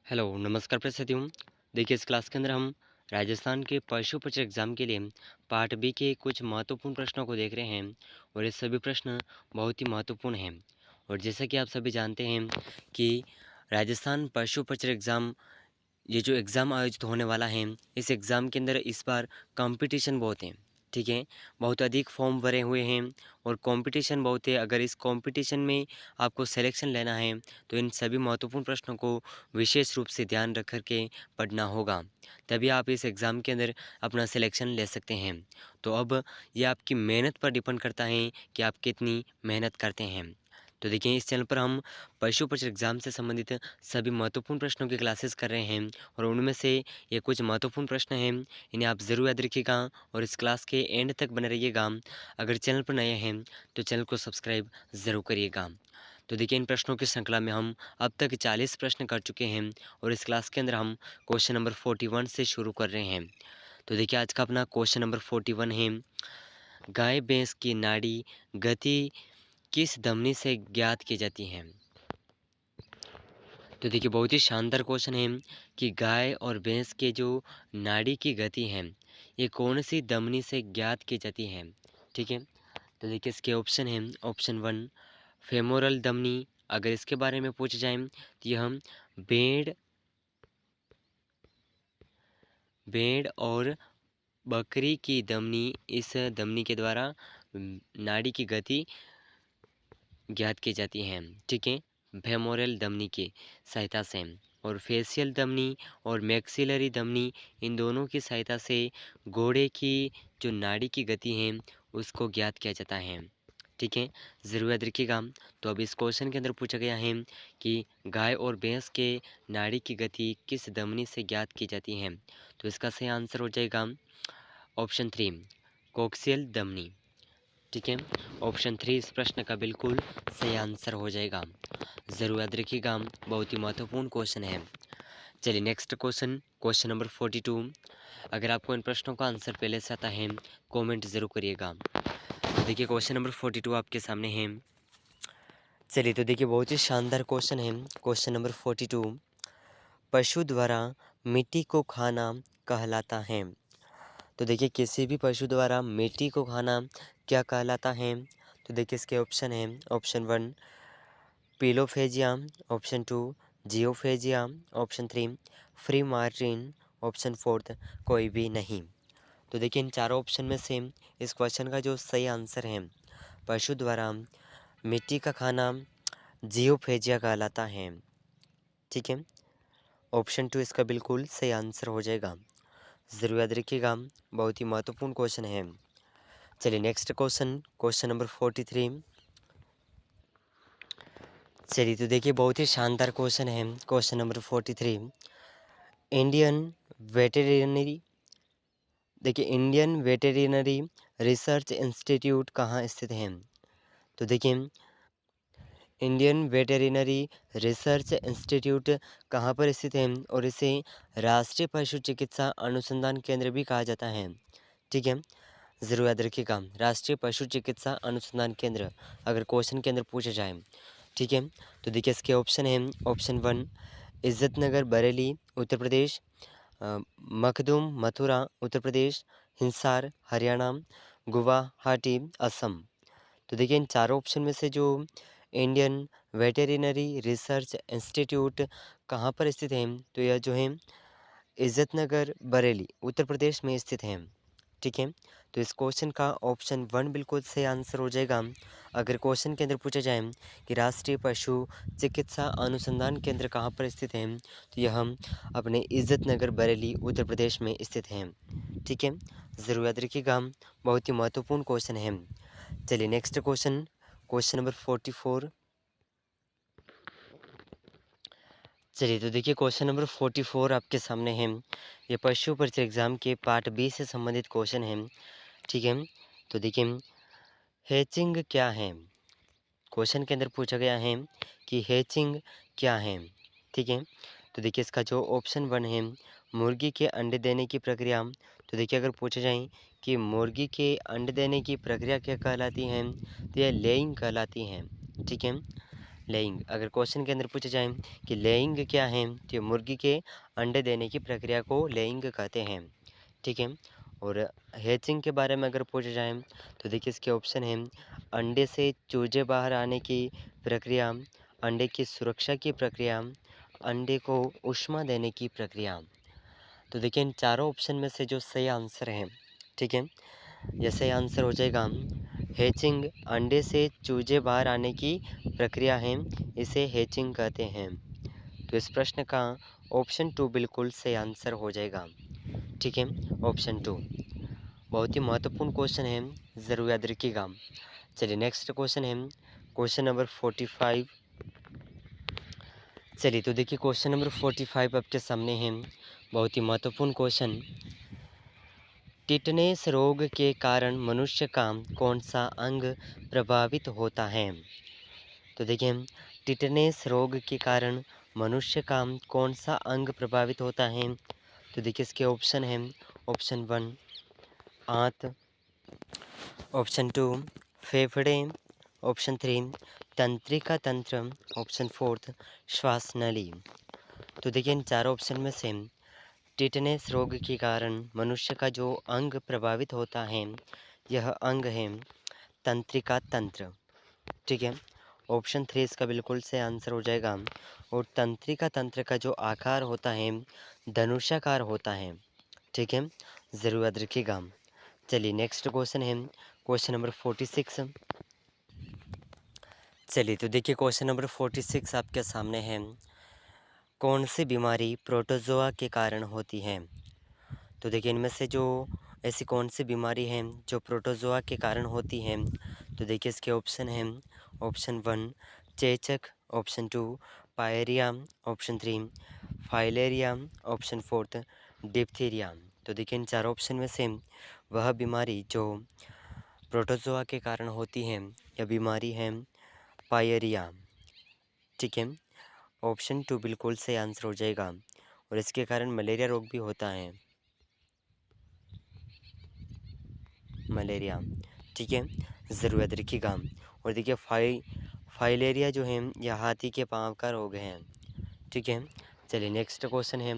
Hello, नमस्कार प्रस्तुतियों। देखिए इस क्लास के अंदर हम राजस्थान के पशु परीक्षा एग्ज़ाम के लिए पार्ट बी के कुछ महत्वपूर्ण प्रश्नों को देख रहे हैं और ये सभी प्रश्न बहुत ही महत्वपूर्ण हैं। और जैसा कि आप सभी जानते हैं कि राजस्थान पशु परीक्षा एग्ज़ाम ये जो एग्ज़ाम आयोजित होने वाला है, इस एग्ज़ाम के अंदर इस बार कॉम्पिटिशन बहुत है, ठीक है? बहुत अधिक फॉर्म भरे हुए हैं और कॉम्पिटिशन बहुत है। अगर इस कॉम्पिटिशन में आपको सिलेक्शन लेना है, तो इन सभी महत्वपूर्ण प्रश्नों को विशेष रूप से ध्यान रख कर के पढ़ना होगा। तभी आप इस एग्ज़ाम के अंदर अपना सिलेक्शन ले सकते हैं। तो अब ये आपकी मेहनत पर डिपेंड करता है कि आप कितनी मेहनत करते हैं। तो देखिए इस चैनल पर हम पशु परीक्षा एग्ज़ाम से संबंधित सभी महत्वपूर्ण प्रश्नों की क्लासेस कर रहे हैं और उनमें से ये कुछ महत्वपूर्ण प्रश्न हैं, इन्हें आप ज़रूर याद रखिएगा और इस क्लास के एंड तक बने रहिएगा। अगर चैनल पर नए हैं तो चैनल को सब्सक्राइब ज़रूर करिएगा। तो देखिए इन प्रश्नों की श्रृंखला में हम अब तक 40 प्रश्न कर चुके हैं और इस क्लास के अंदर हम क्वेश्चन नंबर 41 से शुरू कर रहे हैं। तो देखिए आज का अपना क्वेश्चन नंबर 41 है, गाय भैंस की नाड़ी गति किस धमनी से ज्ञात की जाती है? तो देखिए बहुत ही शानदार क्वेश्चन है कि गाय और भैंस के जो नाड़ी की गति है, ये कौन सी धमनी से ज्ञात की जाती है? ठीक है, तो देखिए इसके ऑप्शन हैं। ऑप्शन वन फेमोरल धमनी, अगर इसके बारे में पूछा जाए तो यह हम भेड़ भेड़ और बकरी की धमनी, इस धमनी के द्वारा नाड़ी की गति ज्ञात की जाती हैं, ठीक है, फेमोरल धमनी की सहायता से। और फेशियल धमनी और मैक्सिलरी धमनी, इन दोनों की सहायता से घोड़े की जो नाड़ी की गति है उसको ज्ञात किया जाता है, ठीक है, ज़रूर याद रखिएगा। तो अब इस क्वेश्चन के अंदर पूछा गया है कि गाय और भैंस के नाड़ी की गति किस धमनी से ज्ञात की जाती है, तो इसका सही आंसर हो जाएगा ऑप्शन थ्री, कोक्सियल धमनी, ठीक है। ऑप्शन थ्री इस प्रश्न का बिल्कुल सही आंसर हो जाएगा, ज़रूर याद रखिएगा, बहुत ही महत्वपूर्ण क्वेश्चन है। चलिए नेक्स्ट क्वेश्चन, क्वेश्चन नंबर 42। अगर आपको इन प्रश्नों का आंसर पहले से आता है कमेंट ज़रूर करिएगा। तो देखिए क्वेश्चन नंबर 42 आपके सामने है। चलिए तो देखिए बहुत ही शानदार क्वेश्चन है। क्वेश्चन नंबर 42, पशु द्वारा मिट्टी को खाना कहलाता है। तो देखिए किसी भी पशु द्वारा मिट्टी को खाना क्या कहलाता है? तो देखिए इसके ऑप्शन हैं। Option one pilophagia, option two geophagia, option three free martin, option fourth कोई भी नहीं। तो देखिए इन चारों ऑप्शन में से इस क्वेश्चन का जो सही आंसर है, पशु द्वारा मिट्टी का खाना जियोफेजिया कहलाता है, ठीक है। ऑप्शन टू इसका बिल्कुल सही आंसर हो जाएगा, ज़रूर याद रखिएगा, बहुत ही महत्वपूर्ण क्वेश्चन है। चलिए नेक्स्ट क्वेश्चन, क्वेश्चन नंबर 43। चलिए तो देखिए बहुत ही शानदार क्वेश्चन है। क्वेश्चन नंबर 43, इंडियन वेटेरिनरी, देखिए इंडियन वेटेरिनरी रिसर्च इंस्टीट्यूट कहाँ स्थित है? तो देखिए इंडियन वेटेरिनरी रिसर्च इंस्टीट्यूट कहाँ पर स्थित है और इसे राष्ट्रीय पशु चिकित्सा अनुसंधान केंद्र भी कहा जाता है, ठीक है, ज़रूर याद रखिएगा, राष्ट्रीय पशु चिकित्सा अनुसंधान केंद्र अगर क्वेश्चन के अंदर पूछा जाए, ठीक है। तो देखिए इसके ऑप्शन हैं। Option one Izzatnagar Bareilly Uttar Pradesh, Makhdoom Mathura Uttar Pradesh, Hisar Haryana, Guwahati Assam. तो देखिए इन चारों ऑप्शन में से जो इंडियन वेटेरिनरी रिसर्च इंस्टीट्यूट कहाँ पर स्थित है, तो यह जो है इज़्ज़तनगर बरेली उत्तर प्रदेश में स्थित है, ठीक है। तो इस क्वेश्चन का ऑप्शन वन बिल्कुल सही आंसर हो जाएगा। अगर क्वेश्चन के अंदर पूछा जाए कि राष्ट्रीय पशु चिकित्सा अनुसंधान केंद्र कहाँ पर स्थित है, तो यह हम अपने इज़्ज़तनगर बरेली उत्तर प्रदेश में स्थित हैं, ठीक है, ज़रूर याद रखिएगा, बहुत ही महत्वपूर्ण क्वेश्चन है। चलिए नेक्स्ट क्वेश्चन, क्वेश्चन नंबर 44। चलिए तो देखिए क्वेश्चन नंबर 44 आपके सामने है। ये पशु परीक्षा एग्जाम के पार्ट बी से संबंधित क्वेश्चन है, ठीक है। तो देखिए हैचिंग क्या है? क्वेश्चन के अंदर पूछा गया है कि हैचिंग क्या है, ठीक है। तो देखिए इसका जो ऑप्शन वन है मुर्गी के अंडे देने की प्रक्रिया, तो देखिए अगर पूछा जाए कि मुर्गी के अंडे देने की प्रक्रिया क्या कहलाती है, तो यह लेइंग कहलाती है, ठीक है, लेइंग। अगर क्वेश्चन के अंदर पूछा जाए कि लेइंग क्या है, तो ये मुर्गी के अंडे देने की प्रक्रिया को लेइंग कहते हैं। ठीक है। और हैचिंग के बारे में अगर पूछा जाए तो देखिए इसके ऑप्शन हैं अंडे से चूजे बाहर आने की प्रक्रिया, अंडे की सुरक्षा की प्रक्रिया, अंडे को ऊष्मा देने की प्रक्रिया। तो देखिए इन चारों ऑप्शन में से जो सही आंसर है, ठीक है, यह सही आंसर हो जाएगा हैचिंग। अंडे से चूजे बाहर आने की प्रक्रिया है, इसे हैचिंग कहते हैं। तो इस प्रश्न का ऑप्शन 2 बिल्कुल सही आंसर हो जाएगा। ठीक है, ऑप्शन 2 बहुत ही महत्वपूर्ण क्वेश्चन है, ज़रूर याद रखिएगा। चलिए नेक्स्ट क्वेश्चन है क्वेश्चन नंबर 45। चलिए तो देखिए क्वेश्चन नंबर 45 आपके सामने है, बहुत ही महत्वपूर्ण क्वेश्चन। टिटनेस रोग के कारण मनुष्य का कौन सा अंग प्रभावित होता है? तो देखिए टिटनेस रोग के कारण मनुष्य का कौन सा अंग प्रभावित होता है? तो देखिए इसके ऑप्शन हैं ऑप्शन 1 आंत, ऑप्शन 2 फेफड़े, ऑप्शन 3 तंत्रिका तंत्र, ऑप्शन 4 श्वास नली। तो देखिए इन चारों ऑप्शन में से टिटनेस रोग के कारण मनुष्य का जो अंग प्रभावित होता है, यह अंग है तंत्रिका तंत्र। ठीक है, ऑप्शन 3 इसका बिल्कुल से आंसर हो जाएगा। और तंत्रिका तंत्र का जो आकार होता है धनुषाकार होता है। ठीक है, ज़रूर याद रखिएगा। चलिए नेक्स्ट क्वेश्चन है क्वेश्चन नंबर 46। चलिए तो देखिए क्वेश्चन नंबर 46 आपके सामने है, कौन सी बीमारी प्रोटोजोआ के कारण होती है? तो देखिए इनमें से जो ऐसी कौन सी बीमारी है जो प्रोटोजोआ के कारण होती है? तो देखिए इसके ऑप्शन हैं ऑप्शन 1 चेचक, option 2 pyorrhoea, option 3 filaria, option 4 diphtheria. तो देखिए इन चारों ऑप्शन में से वह बीमारी जो प्रोटोजोआ के कारण होती है, यह बीमारी है पायरिया। ठीक है, ऑप्शन 2 बिल्कुल सही आंसर हो जाएगा। और इसके कारण मलेरिया रोग भी होता है, मलेरिया। ठीक है, ज़रूर याद रखिएगा। और देखिए फाइलेरिया जो है यह हाथी के पाँव का रोग है। ठीक है, चलिए नेक्स्ट क्वेश्चन है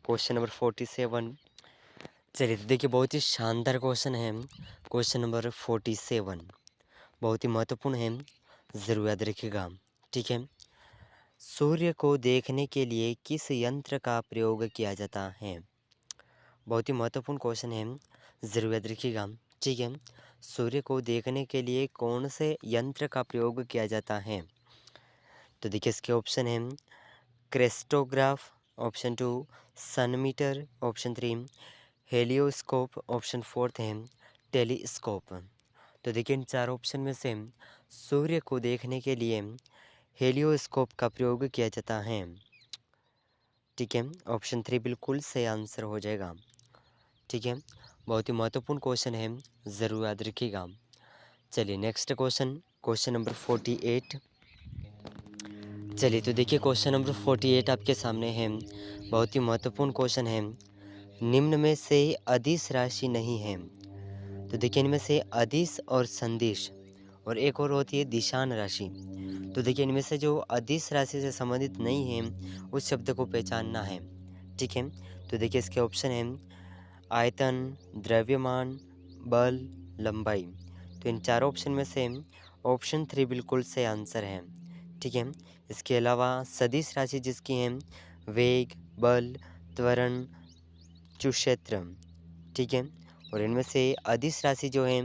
क्वेश्चन नंबर 47। चलिए तो देखिए बहुत ही शानदार क्वेश्चन है क्वेश्चन नंबर 47, बहुत ही महत्वपूर्ण है, ज़रूर याद रखिएगा। ठीक है, सूर्य को देखने के लिए किस यंत्र का प्रयोग किया जाता है? बहुत ही महत्वपूर्ण क्वेश्चन है, ज़रूर याद रखिएगा। ठीक है, सूर्य को देखने के लिए कौन से यंत्र का प्रयोग किया जाता है? तो देखिए इसके ऑप्शन हैं क्रेस्टोग्राफ, ऑप्शन 2 सन मीटर, ऑप्शन 3 हेलियोस्कोप, ऑप्शन 4 है टेलीस्कोप। तो देखिए इन चार ऑप्शन में से सूर्य को देखने के लिए हेलियोस्कोप का प्रयोग किया जाता है। ठीक है, ऑप्शन 3 बिल्कुल सही आंसर हो जाएगा। ठीक है, बहुत ही महत्वपूर्ण क्वेश्चन है, ज़रूर याद रखिएगा। चलिए नेक्स्ट क्वेश्चन क्वेश्चन नंबर 48। चलिए तो देखिए क्वेश्चन नंबर 48 आपके सामने है, बहुत ही महत्वपूर्ण क्वेश्चन है। निम्न में से अदिश राशि नहीं है। तो देखिए इनमें से अदिश और संदिश और एक और होती है दिशान राशि। तो देखिए इनमें से जो अदिश राशि से संबंधित नहीं है उस शब्द को पहचानना है। ठीक है, तो देखिए इसके ऑप्शन हैं आयतन, द्रव्यमान, बल, लंबाई। तो इन चारों ऑप्शन में से ऑप्शन 3 बिल्कुल सही आंसर है। ठीक है, इसके अलावा सदिश राशि जिसकी हैं वेग, बल, त्वरण, चुक्षेत्र। ठीक है, और इनमें से अदिश राशि जो है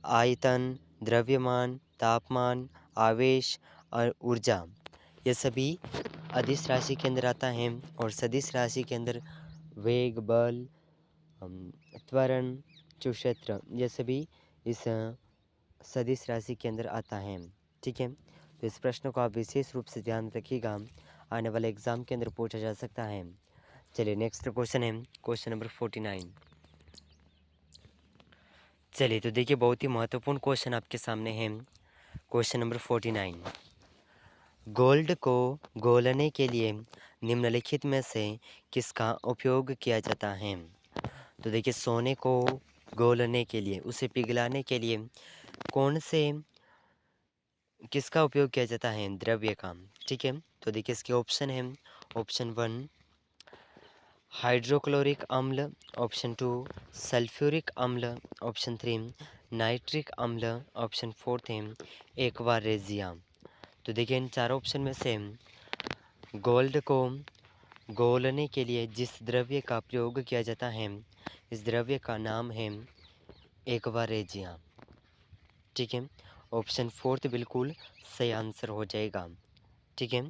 आयतन, द्रव्यमान, तापमान, आवेश और ऊर्जा, ये सभी अदिश राशि के अंदर आता है। और सदिश राशि के अंदर वेग, बल, त्वरण, चुक्षेत्र, ये सभी इस सदिश राशि के अंदर आता है। ठीक है, तो इस प्रश्न को आप विशेष रूप से ध्यान रखिएगा, आने वाले एग्ज़ाम के अंदर पूछा जा सकता है। चलिए नेक्स्ट क्वेश्चन है क्वेश्चन नंबर 49। चलिए तो देखिए बहुत ही महत्वपूर्ण क्वेश्चन आपके सामने है क्वेश्चन नंबर 49। गोल्ड को घोलने के लिए निम्नलिखित में से किसका उपयोग किया जाता है? तो देखिए सोने को घोलने के लिए, उसे पिघलाने के लिए कौन से किसका उपयोग किया जाता है? द्रव्य का। ठीक है, तो देखिए इसके ऑप्शन है। ऑप्शन 1 हाइड्रोक्लोरिक अम्ल, ऑप्शन 2 सल्फ्यूरिक अम्ल, ऑप्शन 3 नाइट्रिक अम्ल, ऑप्शन 4 है एक्वा रेजिया। तो देखिए इन चारों ऑप्शन में से गोल्ड को घोलने के लिए जिस द्रव्य का प्रयोग किया जाता है, इस द्रव्य का नाम है एक्वा रेजिया। ठीक है, ऑप्शन 4 बिल्कुल सही आंसर हो जाएगा। ठीक है,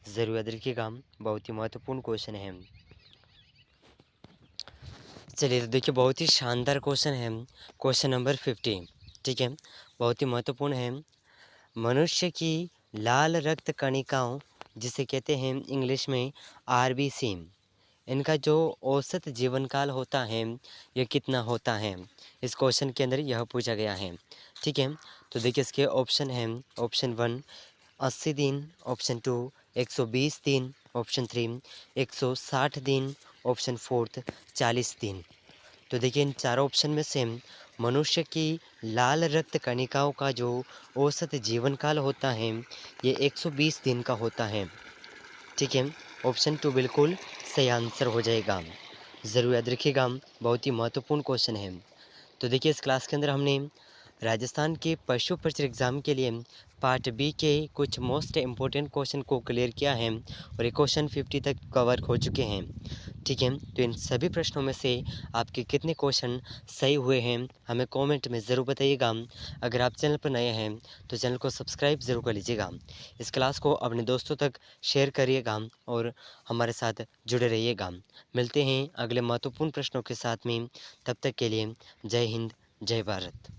ज़रूर याद रखिएगा, बहुत ही महत्वपूर्ण क्वेश्चन है। चलिए तो देखिए बहुत ही शानदार क्वेश्चन है, क्वेश्चन नंबर 50। ठीक है, बहुत ही महत्वपूर्ण है। मनुष्य की लाल रक्त कणिकाओं, जिसे कहते हैं इंग्लिश में आरबीसी, इनका जो औसत जीवन काल होता है यह कितना होता है? इस क्वेश्चन के अंदर यह पूछा गया है। ठीक है, तो देखिए इसके ऑप्शन हैं। ऑप्शन 1 80 दिन, ऑप्शन 2 120 दिन, ऑप्शन 3 160 दिन, ऑप्शन 4 40 दिन। तो देखिए इन चारों ऑप्शन में से मनुष्य की लाल रक्त कणिकाओं का जो औसत जीवन काल होता है ये 120 दिन का होता है। ठीक है, ऑप्शन 2 बिल्कुल सही आंसर हो जाएगा। ज़रूर याद रखिएगा, बहुत ही महत्वपूर्ण क्वेश्चन है। तो देखिए इस क्लास के अंदर हमने राजस्थान के पशु प्रचर एग्ज़ाम के लिए पार्ट बी के कुछ मोस्ट इम्पोर्टेंट क्वेश्चन को क्लियर किया है और ये क्वेश्चन 50 तक कवर हो चुके हैं। ठीक है, तो इन सभी प्रश्नों में से आपके कितने क्वेश्चन सही हुए हैं हमें कमेंट में ज़रूर बताइएगा। अगर आप चैनल पर नए हैं तो चैनल को सब्सक्राइब ज़रूर कर लीजिएगा। इस क्लास को अपने दोस्तों तक शेयर करिएगा और हमारे साथ जुड़े रहिएगा। मिलते हैं अगले महत्वपूर्ण प्रश्नों के साथ में, तब तक के लिए जय हिंद, जय भारत।